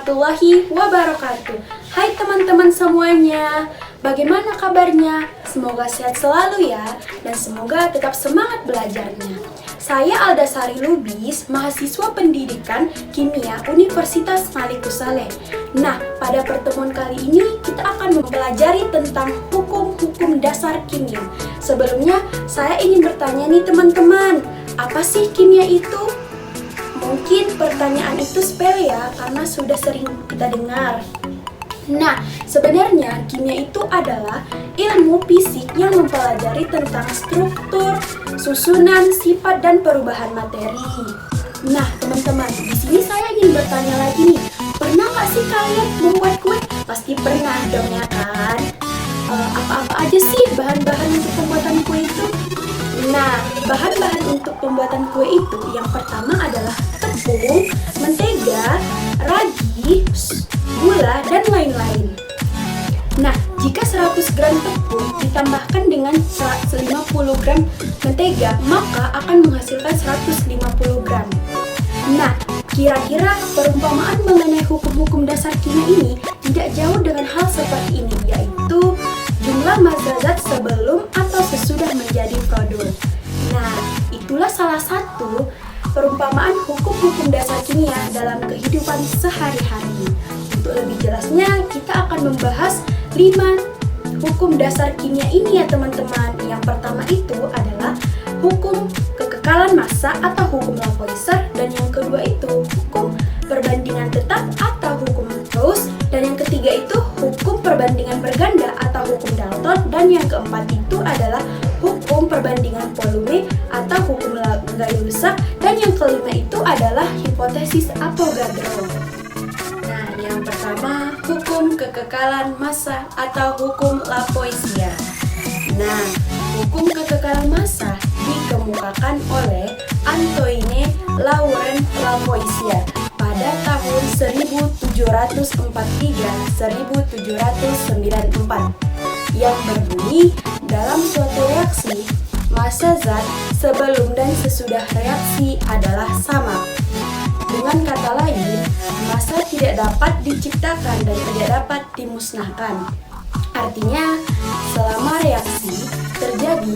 warahmatullahi wabarakatuh. Hai teman-teman semuanya, bagaimana kabarnya? Semoga sehat selalu ya, dan semoga tetap semangat belajarnya. Saya Aldasari Lubis, mahasiswa pendidikan kimia Universitas Malikus Saleh. Nah, pada pertemuan kali ini kita akan mempelajari tentang hukum-hukum dasar kimia. Sebelumnya, saya ingin bertanya nih teman-teman, apa sih kimia itu? Mungkin pertanyaan itu sepele ya, karena sudah sering kita dengar. Nah, sebenarnya kimia itu adalah ilmu fisik yang mempelajari tentang struktur, susunan, sifat, dan perubahan materi. Nah, teman-teman, di sini saya ingin bertanya lagi nih, pernah nggak sih kalian membuat kue? Pasti pernah dong ya kan? Apa-apa aja sih bahan-bahan untuk pembuatan kue itu? Nah, bahan-bahan untuk pembuatan kue itu yang pertama adalah tepung, mentega, ragi, gula, dan lain-lain. Nah, jika 100 gram tepung ditambahkan dengan 150 gram mentega, maka akan menghasilkan 150 gram. Nah, kira-kira perumpamaan mengenai hukum-hukum dasar kimia ini tidak jauh dengan hal seperti ini, yaitu jumlah massa zat sebelum atau sesudah menjadi produk. Nah, itulah salah satu perumpamaan hukum-hukum dasar kimia dalam kehidupan sehari-hari. Untuk lebih jelasnya, kita akan membahas 5 hukum dasar kimia ini ya teman-teman. Yang pertama itu adalah hukum kekekalan massa atau hukum Lavoisier, dan yang kedua itu hukum perbandingan tetap atau hukum Gauss, dan yang ketiga itu hukum perbandingan berganda atau hukum Dalton, dan yang keempat itu adalah hukum perbandingan volume atau hukum Lagrange, dan yang kelima itu adalah hipotesis Avogadro. Nah, yang pertama hukum kekekalan massa atau hukum Lavoisier. Nah, hukum kekekalan massa dikemukakan oleh Antoine Laurent Lavoisier pada tahun 1743-1794 yang berbunyi, dalam suatu reaksi, massa zat sebelum dan sesudah reaksi adalah sama. Dengan kata lain, massa tidak dapat diciptakan dan tidak dapat dimusnahkan. Artinya, selama reaksi terjadi,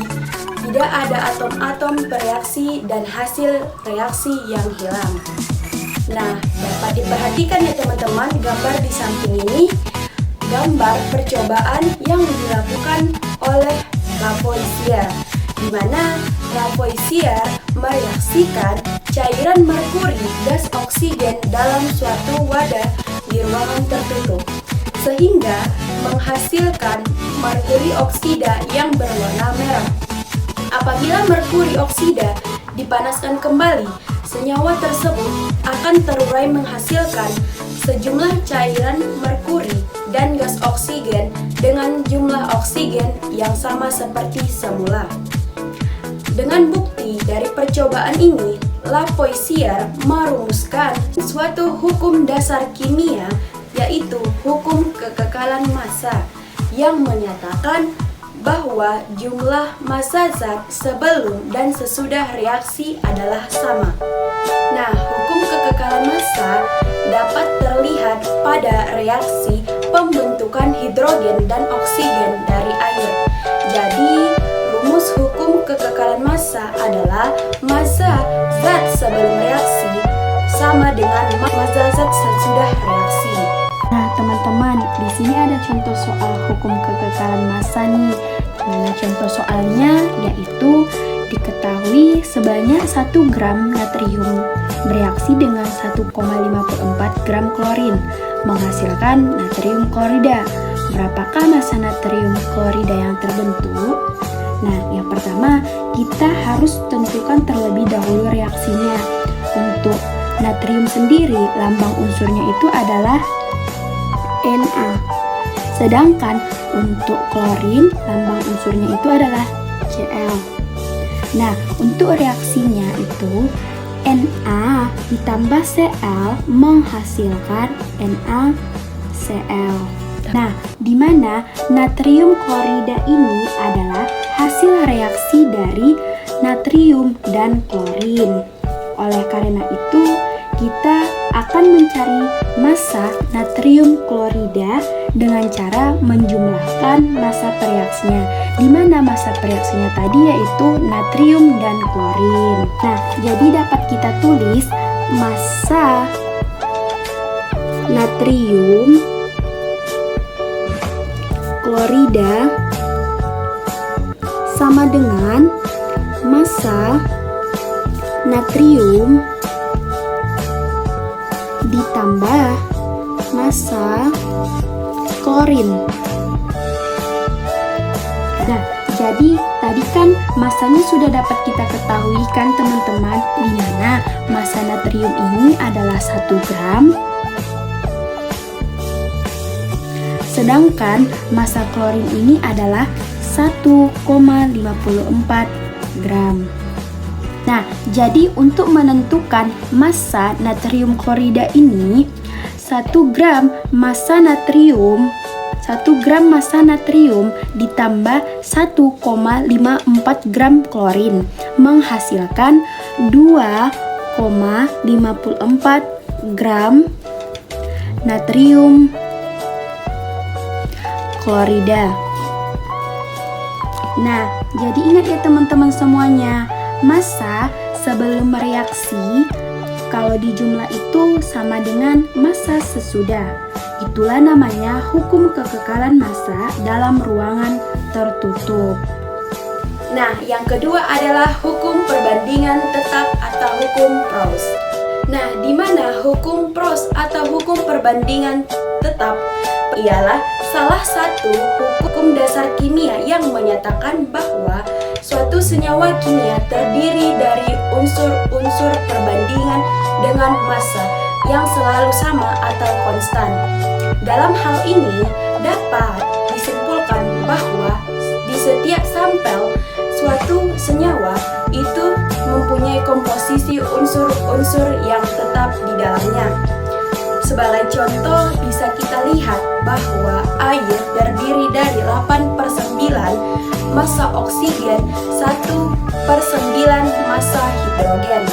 tidak ada atom-atom bereaksi dan hasil reaksi yang hilang. Nah, dapat diperhatikan ya teman-teman, gambar di samping ini gambar percobaan yang dilakukan oleh Lavoisier, di mana Lavoisier mereaksikan cairan merkuri gas oksigen dalam suatu wadah di ruangan tertutup, sehingga menghasilkan merkuri oksida yang berwarna merah. Apabila merkuri oksida dipanaskan kembali, senyawa tersebut akan terurai menghasilkan sejumlah cairan merkuri dan gas oksigen dengan jumlah oksigen yang sama seperti semula. Dengan bukti dari percobaan ini, Lavoisier merumuskan suatu hukum dasar kimia, yaitu hukum kekekalan massa, yang menyatakan bahwa jumlah massa zat sebelum dan sesudah reaksi adalah sama. Nah, hukum kekekalan massa dapat terlihat pada reaksi pembentukan hidrogen dan oksigen dari air. Jadi, rumus hukum kekekalan massa adalah massa zat sebelum reaksi sama dengan massa zat sesudah reaksi. Nah, teman-teman, di sini ada contoh soal hukum kekekalan massa nih. Nah, contoh soalnya yaitu diketahui sebanyak 1 gram natrium bereaksi dengan 1,54 gram klorin menghasilkan natrium klorida. Berapakah massa natrium klorida yang terbentuk? Nah, yang pertama kita harus tentukan terlebih dahulu reaksinya. Untuk natrium sendiri, lambang unsurnya itu adalah Na. Sedangkan untuk klorin, lambang unsurnya itu adalah Cl. Nah, untuk reaksinya itu Na ditambah Cl menghasilkan NaCl. Nah, di mana natrium klorida ini adalah hasil reaksi dari natrium dan klorin. Oleh karena itu, kita akan mencari massa natrium klorida dengan cara menjumlahkan massa reaksinya, di mana massa reaksinya tadi yaitu natrium dan klorin. Nah, jadi dapat kita tulis massa natrium klorida sama dengan massa natrium ditambah massa klorin. Nah, jadi tadi kan massanya sudah dapat kita ketahui kan teman-teman, di mana massa natrium ini adalah 1 gram, sedangkan massa klorin ini adalah 1,54 gram. Nah, jadi untuk menentukan massa natrium klorida ini, 1 gram massa natrium ditambah 1,54 gram klorin menghasilkan 2,54 gram natrium klorida. Nah, jadi ingat ya teman-teman semuanya, massa sebelum mereaksi kalau di jumlah itu sama dengan massa sesudah. Itulah namanya hukum kekekalan massa dalam ruangan tertutup. Nah, yang kedua adalah hukum perbandingan tetap atau hukum Proust. Nah, di mana hukum Proust atau hukum perbandingan tetap ialah salah satu hukum dasar kimia yang menyatakan bahwa suatu senyawa kimia terdiri dari unsur-unsur perbandingan dengan massa yang selalu sama atau konstan. Dalam hal ini dapat disimpulkan bahwa di setiap sampel suatu senyawa itu mempunyai komposisi unsur-unsur yang tetap di dalamnya. Sebagai contoh bisa kita lihat bahwa air terdiri dari 8/9 massa oksigen, 1/9 massa hidrogen.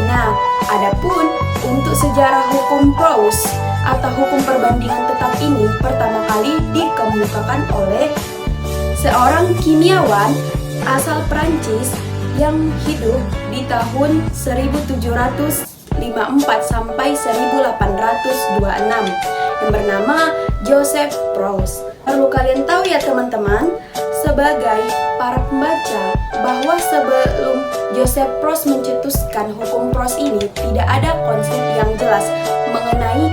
Nah, adapun untuk sejarah hukum Proust atau hukum perbandingan tetap ini pertama kali dikemukakan oleh seorang kimiawan asal Prancis yang hidup di tahun 1754 sampai 1826 yang bernama Joseph Proust. Perlu kalian tahu ya teman-teman, sebagai para pembaca, bahwa sebelum Joseph Proust mencetuskan hukum Proust ini tidak ada konsep yang jelas mengenai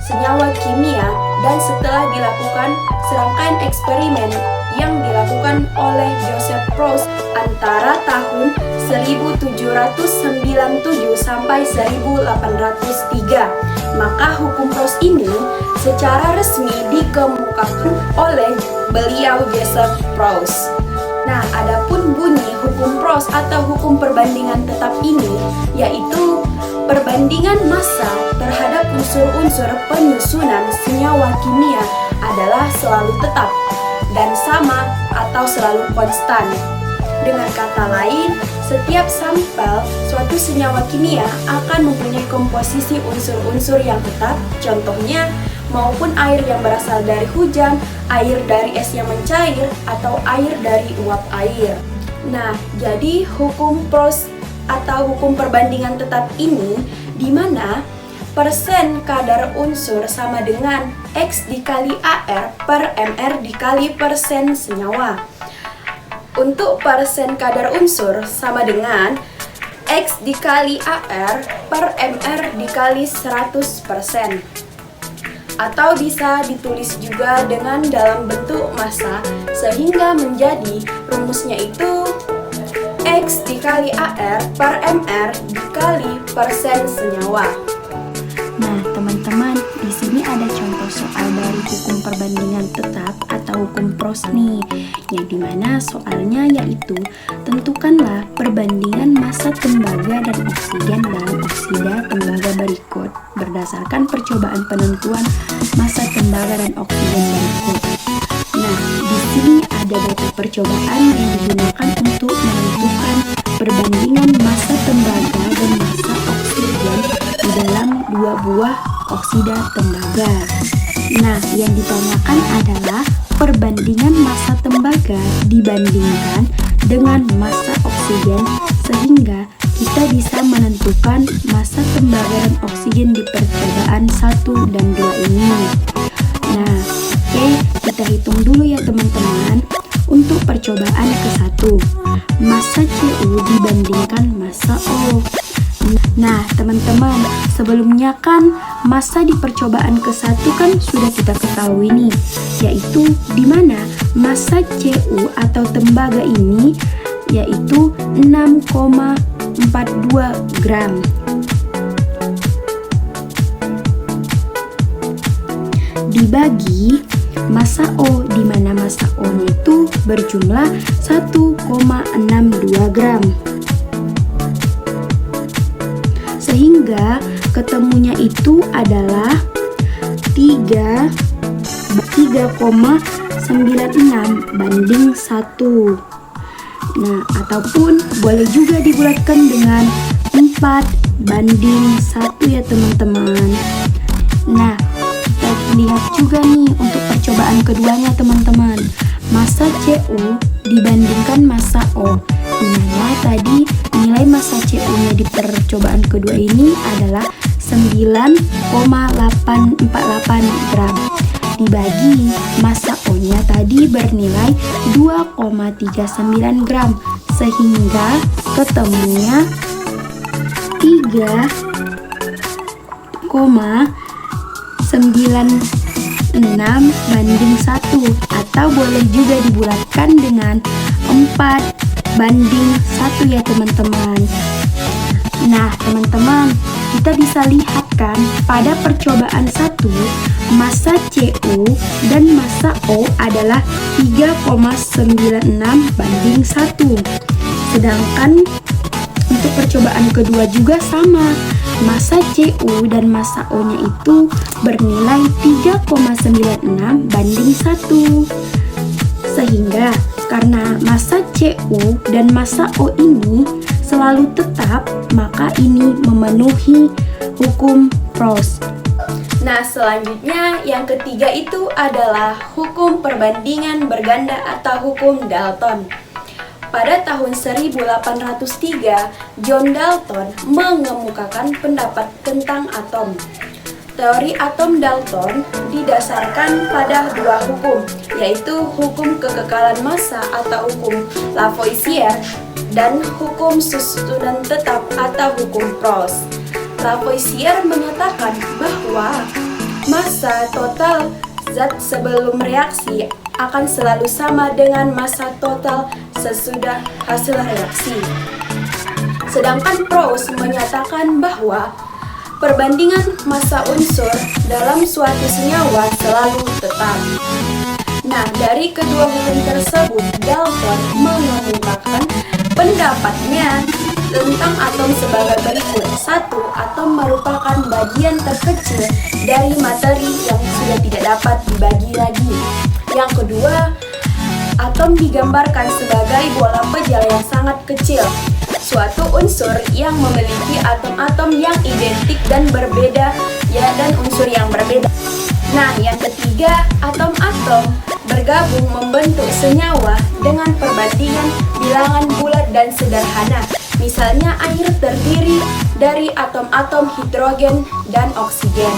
senyawa kimia, dan setelah dilakukan serangkaian eksperimen yang dilakukan oleh Joseph Proust antara tahun 1797 sampai 1803, maka hukum Proust ini secara resmi dikemukakan oleh beliau Joseph Proust. Nah, adapun bunyi hukum Proust atau hukum perbandingan tetap ini yaitu perbandingan massa terhadap unsur-unsur penyusunan senyawa kimia adalah selalu tetap dan sama atau selalu konstan. Dengan kata lain, setiap sampel suatu senyawa kimia akan mempunyai komposisi unsur-unsur yang tetap, contohnya maupun air yang berasal dari hujan, air dari es yang mencair, atau air dari uap air. Nah, jadi hukum Proust atau hukum perbandingan tetap ini di mana persen kadar unsur sama dengan X dikali AR per MR dikali persen senyawa. Untuk persen kadar unsur sama dengan X dikali AR per MR dikali 100%. Atau bisa ditulis juga dengan dalam bentuk massa, sehingga menjadi rumusnya itu X dikali AR per MR dikali persen senyawa. Nah, teman-teman, di sini ada contoh soal dari hukum perbandingan tetap atau hukum Proust nih, yang dimana soalnya yaitu tentukanlah perbandingan massa tembaga dan oksigen dalam oksida tembaga berikut berdasarkan percobaan penentuan massa tembaga dan oksigen berikut. Nah, di sini ada data percobaan yang digunakan untuk menentukan perbandingan massa tembaga dan massa oksigen di dalam dua buah oksida tembaga. Nah, yang ditanyakan adalah perbandingan massa tembaga dibandingkan dengan massa oksigen sehingga kita bisa menentukan massa tembaga dan oksigen di percobaan 1 dan 2 ini. Nah, oke, kita hitung dulu ya teman-teman. Untuk percobaan ke-1, massa Cu dibandingkan massa O. Nah, teman-teman, sebelumnya kan massa di percobaan ke-1 kan sudah kita ketahui nih, yaitu di mana massa Cu atau tembaga ini yaitu 6,42 gram. Dibagi massa O, di mana massa O-nya itu berjumlah 1,62 gram. Sehingga ketemunya itu adalah 3,96 banding 1. Nah, ataupun boleh juga dibulatkan dengan 4 banding 1 ya teman-teman. Nah, kita lihat juga nih untuk percobaan keduanya teman-teman. Massa Cu dibandingkan massa O. Dimana tadi nilai massa Cu-nya di percobaan kedua ini adalah 9,848 gram. Dibagi massa O-nya tadi bernilai 2,39 gram. Sehingga ketemunya 3,96 banding 1, atau boleh juga dibulatkan dengan 4 banding 1 ya teman-teman. Nah teman-teman, kita bisa lihat kan pada percobaan 1 massa Cu dan massa O adalah 3,96 banding 1. Sedangkan untuk percobaan kedua juga sama, massa Cu dan massa O-nya itu bernilai 3,96 banding 1. Sehingga karena massa Cu dan massa O ini selalu tetap, maka ini memenuhi hukum Proust. Nah, selanjutnya yang ketiga itu adalah hukum perbandingan berganda atau hukum Dalton. Pada tahun 1803, John Dalton mengemukakan pendapat tentang atom. Teori atom Dalton didasarkan pada dua hukum, yaitu hukum kekekalan massa atau hukum Lavoisier dan hukum susunan tetap atau hukum Proust. Lavoisier menyatakan bahwa massa total zat sebelum reaksi akan selalu sama dengan massa total sesudah hasil reaksi. Sedangkan Proust menyatakan bahwa perbandingan massa unsur dalam suatu senyawa selalu tetap. Nah, dari kedua hukum tersebut, Dalton mengemukakan pendapatnya tentang atom sebagai berikut. 1. Atom merupakan bagian terkecil dari materi yang sudah tidak dapat dibagi lagi. Yang kedua, atom digambarkan sebagai bola pejal yang sangat kecil, suatu unsur yang memiliki atom-atom yang identik dan berbeda, ya, dan unsur yang berbeda. Nah, yang ketiga, atom-atom bergabung membentuk senyawa dengan perbandingan bilangan bulat dan sederhana. Misalnya, air terdiri dari atom-atom hidrogen dan oksigen.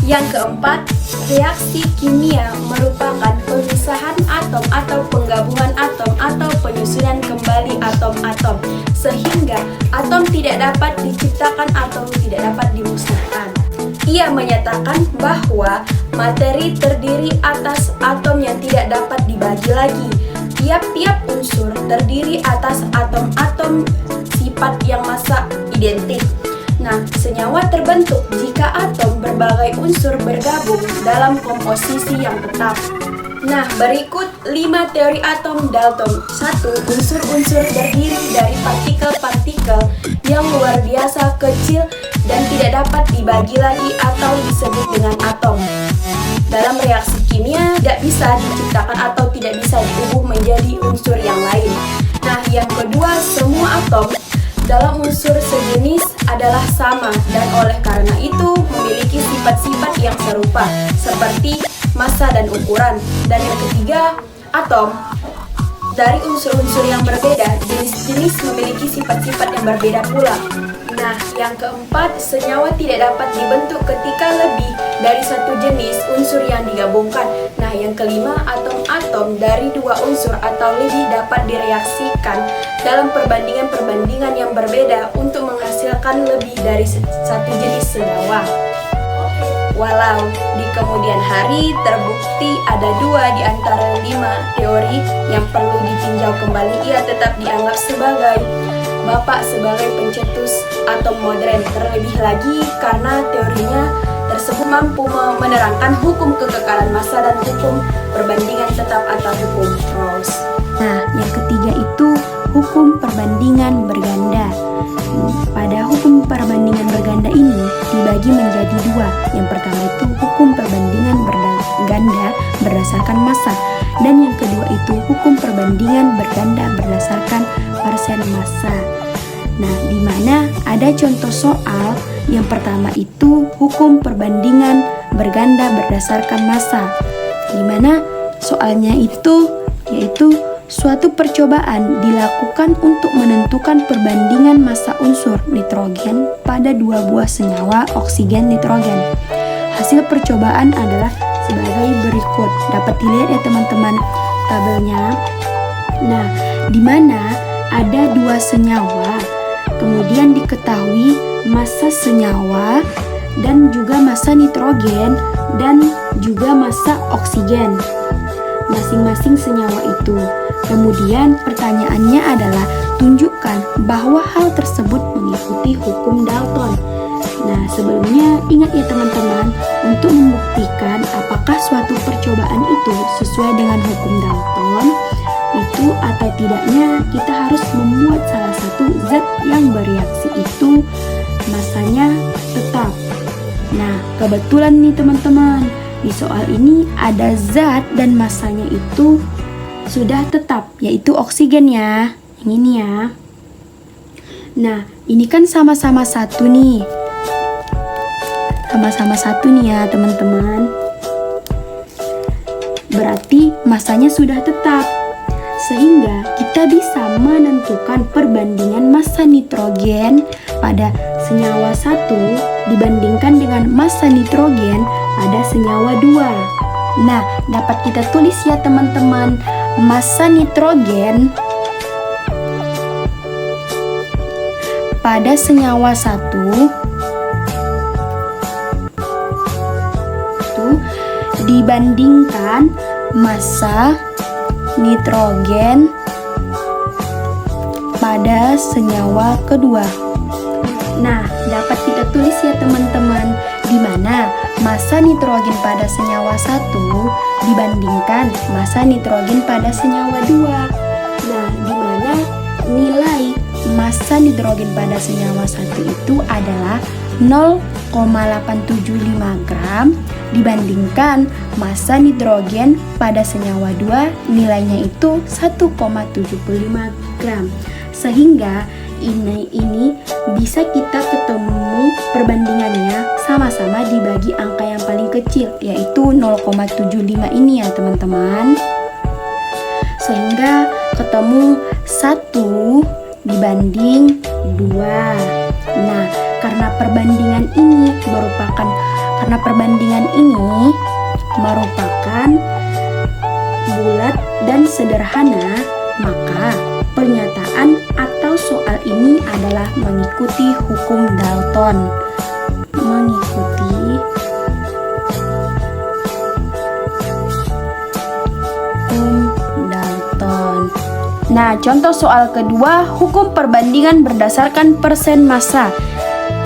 Yang keempat, reaksi kimia merupakan pemisahan atom atau penggabungan atom atau penyusunan kembali atom-atom, sehingga atom tidak dapat diciptakan atau tidak dapat dimusnahkan. Ia menyatakan bahwa materi terdiri atas atom yang tidak dapat dibagi lagi. Tiap-tiap unsur terdiri atas atom-atom sifat yang massa identik. Nah, senyawa terbentuk jika atom berbagai unsur bergabung dalam komposisi yang tetap. Nah, berikut 5 teori atom Dalton. 1. Unsur-unsur terdiri dari partikel-partikel yang luar biasa kecil dan tidak dapat dibagi lagi atau disebut dengan atom. Dalam reaksi kimia tidak bisa diciptakan atau tidak bisa diubah menjadi unsur yang lain. Nah, yang kedua, semua atom dalam unsur sejenis adalah sama dan oleh karena itu memiliki sifat-sifat yang serupa seperti massa dan ukuran. Dan yang ketiga, atom. Dari unsur-unsur yang berbeda, jenis-jenis memiliki sifat-sifat yang berbeda pula. Nah, yang keempat, senyawa tidak dapat dibentuk ketika lebih dari satu jenis unsur yang digabungkan. Nah, yang kelima, atom-atom dari dua unsur atau lebih dapat direaksikan dalam perbandingan-perbandingan yang berbeda untuk menghasilkan lebih dari satu jenis senyawa. Walau di kemudian hari terbukti ada 2 di antara 5 teori yang perlu ditinjau kembali, ia tetap dianggap sebagai bapak sebagai pencetus atom modern. Terlebih lagi karena teorinya tersebut mampu menerangkan hukum kekekalan massa dan hukum perbandingan tetap atau hukum Rawls. Nah, yang ketiga itu hukum perbandingan berganda. Pada hukum perbandingan berganda ini dibagi menjadi 2. Yang pertama itu hukum perbandingan berganda berdasarkan massa, dan yang kedua itu hukum perbandingan berganda berdasarkan persen massa. Nah, di mana ada contoh soal yang pertama itu hukum perbandingan berganda berdasarkan massa, di mana soalnya itu yaitu suatu percobaan dilakukan untuk menentukan perbandingan massa unsur nitrogen pada 2 buah senyawa oksigen nitrogen. Hasil percobaan adalah sebagai berikut. Dapat dilihat ya teman-teman tabelnya. Nah, di mana ada 2 senyawa, kemudian diketahui massa senyawa dan juga massa nitrogen dan juga massa oksigen masing-masing senyawa itu. Kemudian pertanyaannya adalah tunjukkan bahwa hal tersebut mengikuti hukum Dalton. Nah, sebelumnya ingat ya teman-teman, untuk membuktikan apakah suatu percobaan itu sesuai dengan hukum Dalton itu atau tidaknya, kita harus membuat salah satu zat yang bereaksi itu massanya tetap. Nah, kebetulan nih teman-teman, di soal ini ada zat dan massanya itu sudah tetap, yaitu oksigen ya. Yang ini ya. Nah, ini kan sama-sama satu nih. Sama-sama satu nih ya teman-teman. Berarti massanya sudah tetap. Sehingga kita bisa menentukan perbandingan massa nitrogen pada senyawa 1 dibandingkan dengan massa nitrogen pada senyawa 2. Nah, dapat kita tulis ya teman-teman, massa nitrogen pada senyawa 1 dibandingkan massa nitrogen pada senyawa kedua. Nah, dapat kita tulis ya teman-teman, di mana massa nitrogen pada senyawa 1 dibandingkan massa nitrogen pada senyawa 2. Nah, di mana nilai massa nitrogen pada senyawa 1 itu adalah 0,875 gram dibandingkan massa nitrogen pada senyawa 2 nilainya itu 1,75 gram. Sehingga ini bisa kita ketemu perbandingannya sama-sama dibagi angka yang paling kecil, yaitu 0,75 ini ya teman-teman. Sehingga ketemu 1 dibanding 2. Nah, karena perbandingan ini merupakan bulat dan sederhana, maka pernyataan atau soal ini adalah mengikuti hukum Dalton. Nah, contoh soal kedua, hukum perbandingan berdasarkan persen massa,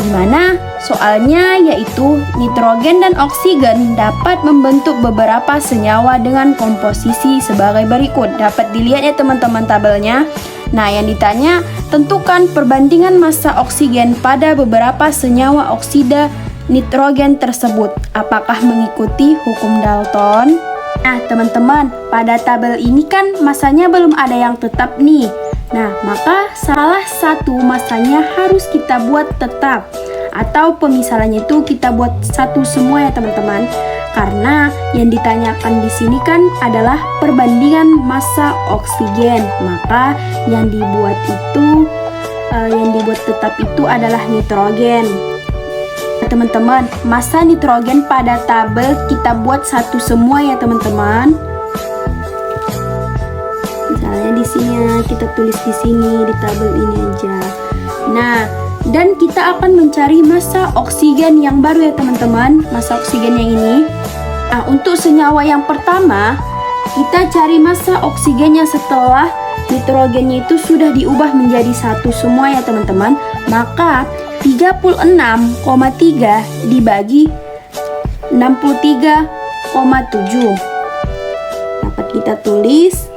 di mana soalnya yaitu nitrogen dan oksigen dapat membentuk beberapa senyawa dengan komposisi sebagai berikut. Dapat dilihat ya teman-teman tabelnya. Nah, yang ditanya, tentukan perbandingan massa oksigen pada beberapa senyawa oksida nitrogen tersebut. Apakah mengikuti hukum Dalton? Nah, teman-teman, pada tabel ini kan massanya belum ada yang tetap nih. Nah, maka salah satu masanya harus kita buat tetap, atau pemisalannya itu kita buat satu semua ya teman-teman. Karena yang ditanyakan di sini kan adalah perbandingan massa oksigen. Maka yang dibuat tetap itu adalah nitrogen. Teman-teman, massa nitrogen pada tabel kita buat satu semua ya teman-teman. Misalnya di sini kita tulis di sini di tabel ini aja. Nah, dan kita akan mencari massa oksigen yang baru ya teman-teman, massa oksigen yang ini. Nah, untuk senyawa yang pertama, kita cari massa oksigennya setelah nitrogennya itu sudah diubah menjadi satu semua ya teman-teman. Maka 36,3 dibagi 63,7. Dapat kita tulis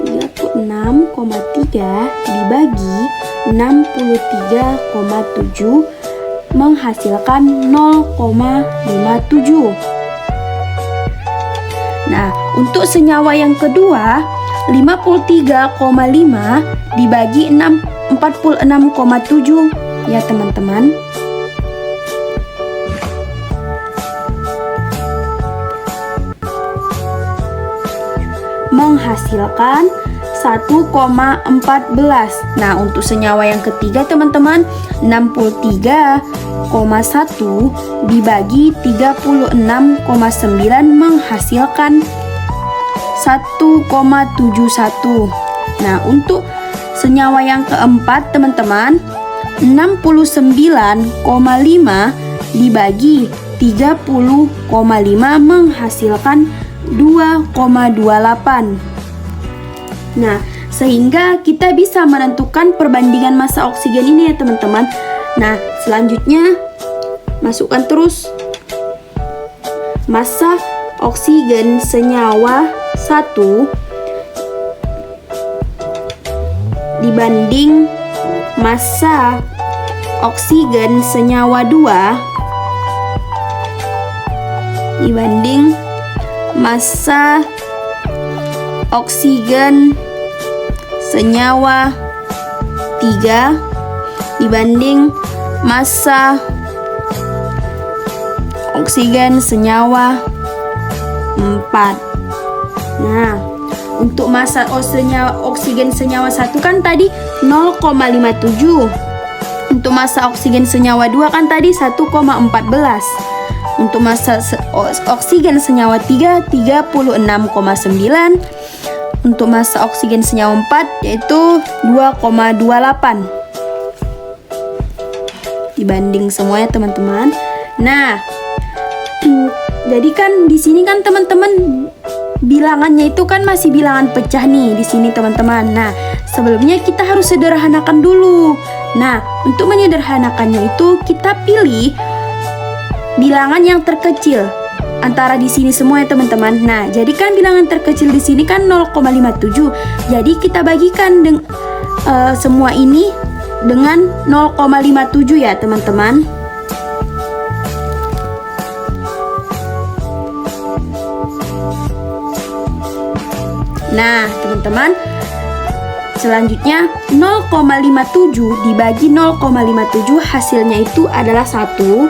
36,3 dibagi 63,7 menghasilkan 0,57. Nah, untuk senyawa yang kedua, 53,5 dibagi 46,7 ya teman-teman. Menghasilkan 1,14. Nah, untuk senyawa yang ketiga teman-teman, 63,1 dibagi 36,9 menghasilkan 1,71. Nah, untuk senyawa yang keempat teman-teman, 69,5 dibagi 30,5 menghasilkan 2,28. Nah, sehingga kita bisa menentukan perbandingan massa oksigen ini ya teman-teman. Nah, selanjutnya masukkan terus massa oksigen senyawa 1 dibanding massa oksigen senyawa 2 dibanding massa oksigen senyawa 3 dibanding massa oksigen senyawa 4. Nah, untuk massa oksigen senyawa 1 kan tadi 0,57. Untuk massa oksigen senyawa 2 kan tadi 1,14. Untuk massa oksigen senyawa 3 36,9. Untuk massa oksigen senyawa 4 yaitu 2,28. Dibanding semuanya teman-teman. Nah, jadi kan di sini kan teman-teman bilangannya itu kan masih bilangan pecah nih di sini teman-teman. Nah, sebelumnya kita harus sederhanakan dulu. Nah, untuk menyederhanakannya itu kita pilih bilangan yang terkecil antara di sini semua ya teman-teman. Nah, jadi kan bilangan terkecil di sini kan 0,57. Jadi kita bagikan semua ini dengan 0,57 ya teman-teman. Nah, teman-teman, selanjutnya 0,57 dibagi 0,57 hasilnya itu adalah 1.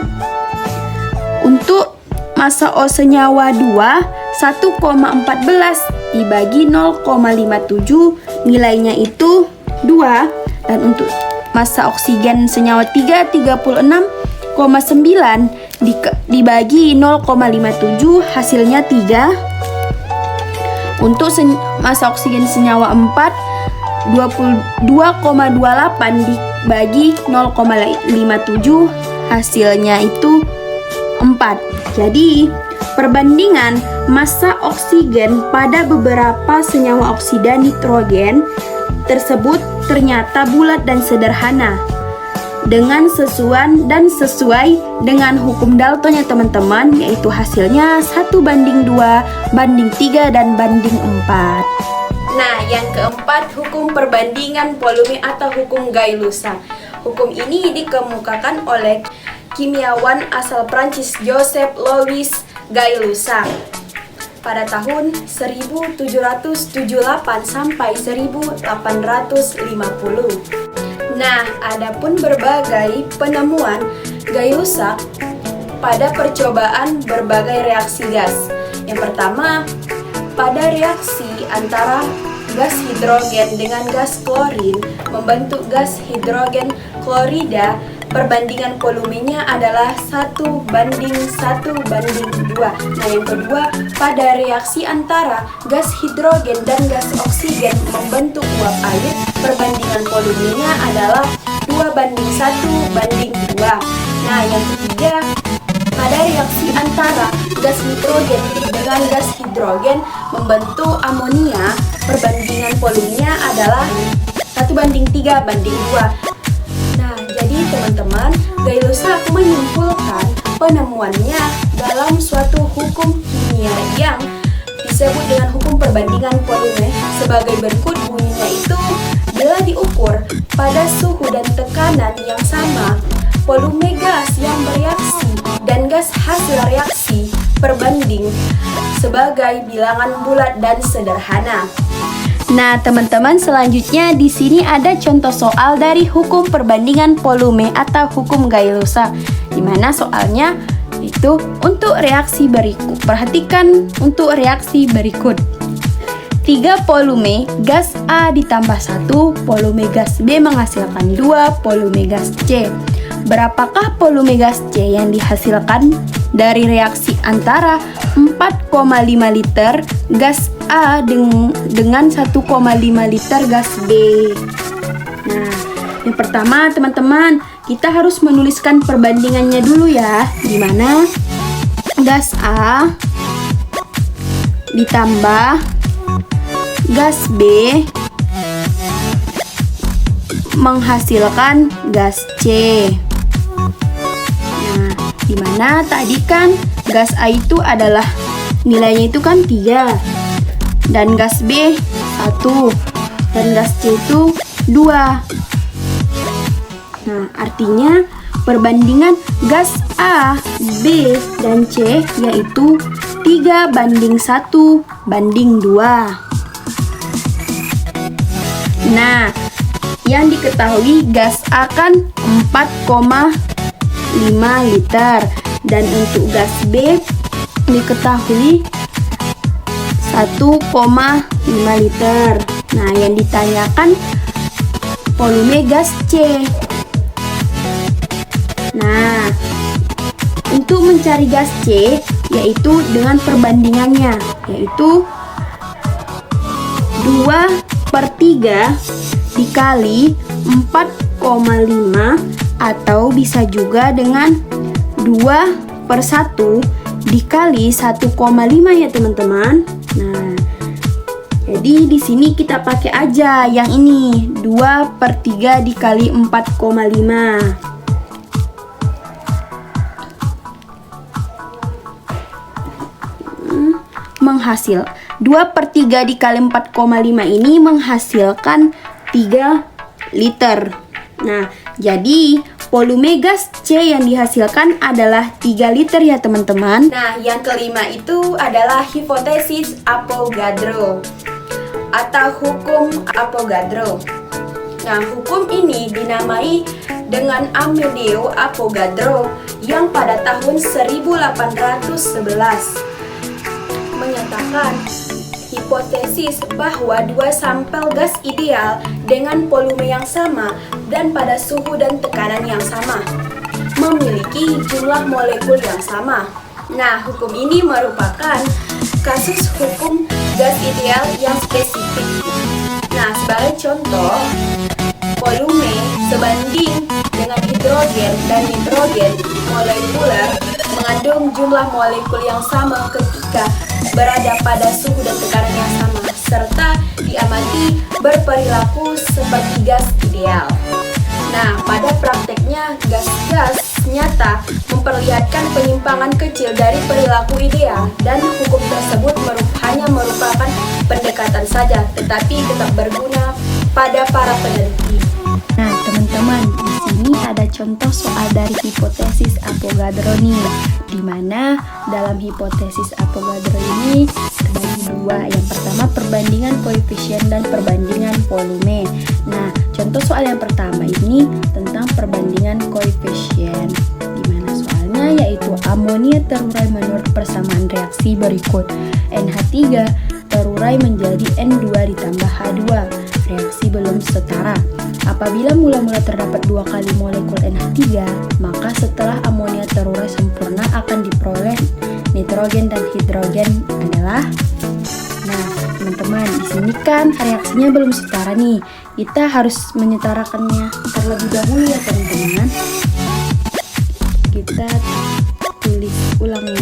Untuk massa O senyawa 2, 1,14 dibagi 0,57 nilainya itu 2. Dan untuk massa oksigen senyawa 3, 36,9 dibagi 0,57 hasilnya 3. Untuk massa oksigen senyawa 4, 22,28 dibagi 0,57 hasilnya itu 4. Jadi, perbandingan massa oksigen pada beberapa senyawa oksida nitrogen tersebut ternyata bulat dan sederhana dengan sesuai dengan hukum Dalton ya teman-teman, yaitu hasilnya 1:2, 3, dan 4. Nah, yang keempat, hukum perbandingan volume atau hukum Gay-Lussac. Hukum ini dikemukakan oleh kimiawan asal Prancis Joseph Louis Gay-Lussac. pada tahun 1778 sampai 1850. Nah, adapun berbagai penemuan Gay-Lussac pada percobaan berbagai reaksi gas. Yang pertama, pada reaksi antara gas hidrogen dengan gas klorin membentuk gas hidrogen klorida, perbandingan volumenya adalah 1:1:2. Nah, yang kedua, pada reaksi antara gas hidrogen dan gas oksigen membentuk uap air, perbandingan volumenya adalah 2:1:2. Nah, yang ketiga, pada reaksi antara gas nitrogen dengan gas hidrogen membentuk amonia, perbandingan volumenya adalah 1:3:2. Nah, jadi teman-teman, Gay-Lussac menyimpulkan penemuannya dalam suatu hukum kimia yang disebut dengan hukum perbandingan volume sebagai berikut bunyinya itu: bila diukur pada suhu dan tekanan yang sama, volume gas yang bereaksi dan gas hasil reaksi perbanding sebagai bilangan bulat dan sederhana. Nah, teman-teman, selanjutnya di sini ada contoh soal dari hukum perbandingan volume atau hukum Gay-Lussac, di mana soalnya itu untuk reaksi berikut. Perhatikan untuk reaksi berikut. 3 volume gas A ditambah 1 volume gas B menghasilkan 2 volume gas C. Berapakah volume gas C yang dihasilkan dari reaksi antara 4,5 liter gas A dengan 1,5 liter gas B? Nah, yang pertama teman-teman, kita harus menuliskan perbandingannya dulu ya, di mana gas A ditambah gas B menghasilkan gas C. Nah, dimana tadi kan gas A itu adalah nilainya itu kan 3, dan gas B 1, dan gas C itu 2. Nah, artinya perbandingan gas A, B, dan C yaitu 3:1:2. Nah, yang diketahui gas A kan 4,5 liter, dan untuk gas B diketahui 1,5 liter. Nah, yang ditanyakan volume gas C. Nah, untuk mencari gas C yaitu dengan perbandingannya, yaitu 2/3 dikali 4,5, atau bisa juga dengan 2/1 dikali 1,5 ya teman-teman. Nah, jadi di sini kita pakai aja yang ini, 2/3 dikali 4,5. Menghasil 2/3 dikali 4,5 ini menghasilkan 3 liter. Nah, jadi volume gas C yang dihasilkan adalah 3 liter ya teman-teman. Nah, yang kelima itu adalah hipotesis Avogadro atau hukum Avogadro. Nah, hukum ini dinamai dengan Amedeo Avogadro yang pada tahun 1811 menyatakan hipotesis bahwa 2 sampel gas ideal dengan volume yang sama dan pada suhu dan tekanan yang sama memiliki jumlah molekul yang sama. Nah, hukum ini merupakan kasus hukum gas ideal yang spesifik. Nah, sebagai contoh, volume sebanding dengan hidrogen dan nitrogen molekuler mengandung jumlah molekul yang sama ketika berada pada suhu dan tekanan yang sama, serta diamati berperilaku seperti gas ideal. Nah, pada prakteknya gas-gas nyata memperlihatkan penyimpangan kecil dari perilaku ideal, dan hukum tersebut hanya merupakan pendekatan saja, tetapi tetap berguna pada para peneliti. Nah, teman-teman, di sini ada contoh soal dari hipotesis Avogadro nih, di mana dalam hipotesis Avogadro ini terbagi dua. Yang pertama perbandingan koefisien dan perbandingan volume. Nah, contoh soal yang pertama ini tentang perbandingan koefisien, di mana soalnya yaitu amonia terurai menurut persamaan reaksi berikut. NH3 terurai menjadi N2 ditambah H2. Reaksi belum setara. Apabila mula-mula terdapat 2 kali molekul NH3, maka setelah amonia terurai sempurna akan diperoleh nitrogen dan hidrogen adalah. Nah, teman-teman, di sini kan reaksinya belum setara nih. Kita harus menyetarakannya terlebih dahulu ya, teman-teman. Kita tulis ulangnya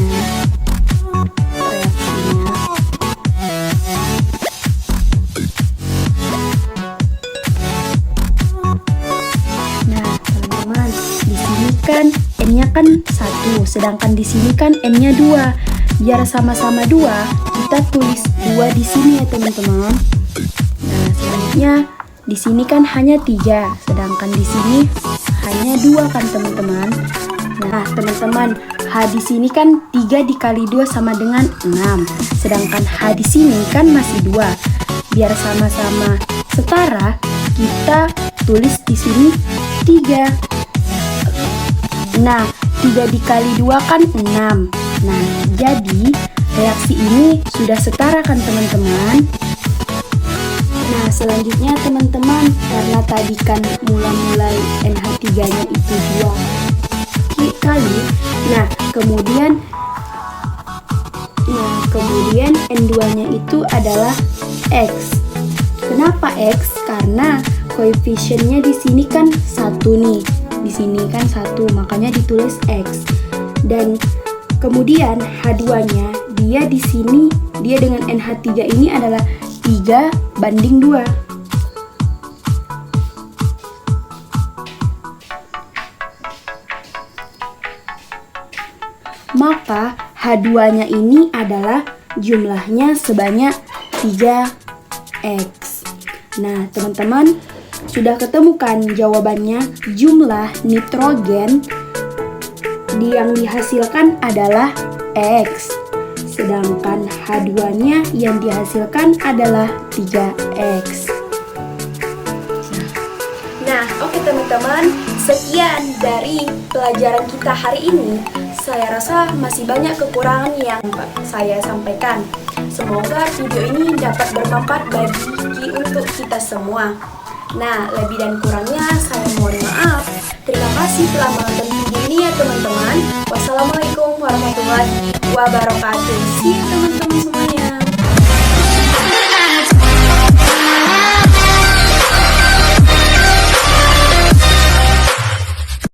reaksinya. Nah, teman-teman, di sini kan N-nya kan 1, sedangkan di sini kan N-nya 2. Biar sama-sama 2, kita tulis 2 di sini ya, teman-teman. Nah, selanjutnya di sini kan hanya 3, sedangkan di sini hanya 2 kan, teman-teman. Nah, teman-teman, H di sini kan 3 dikali 2 sama dengan 6. Sedangkan H di sini kan masih 2. Biar sama-sama setara, kita tulis di sini 3. Nah, 3 dikali 2 kan 6. Nah, jadi reaksi ini sudah setara kan, teman-teman? Nah, selanjutnya teman-teman, karena tadi kan mula-mulai NH3-nya itu 2 kali. Nah, kemudian N2-nya itu adalah X. Kenapa X? Karena koefisiennya di sini kan 1 nih. Di sini kan 1, makanya ditulis X. Dan kemudian H2-nya dia di sini, dia dengan NH3 ini adalah 3:2. Maka H2-nya ini adalah jumlahnya sebanyak 3X. Nah, teman-teman, sudah ketemu kan jawabannya? Jumlah nitrogen yang dihasilkan adalah X, sedangkan H2-nya yang dihasilkan adalah 3X. Nah, oke teman-teman, sekian dari pelajaran kita hari ini. Saya rasa masih banyak kekurangan yang saya sampaikan. Semoga video ini dapat bermanfaat bagi untuk kita semua. Nah, lebih dan kurangnya saya mohon maaf. Terima kasih telah menonton video ini ya, teman-teman. Wassalamualaikum warahmatullahi wabarakatuh. See you, teman-teman.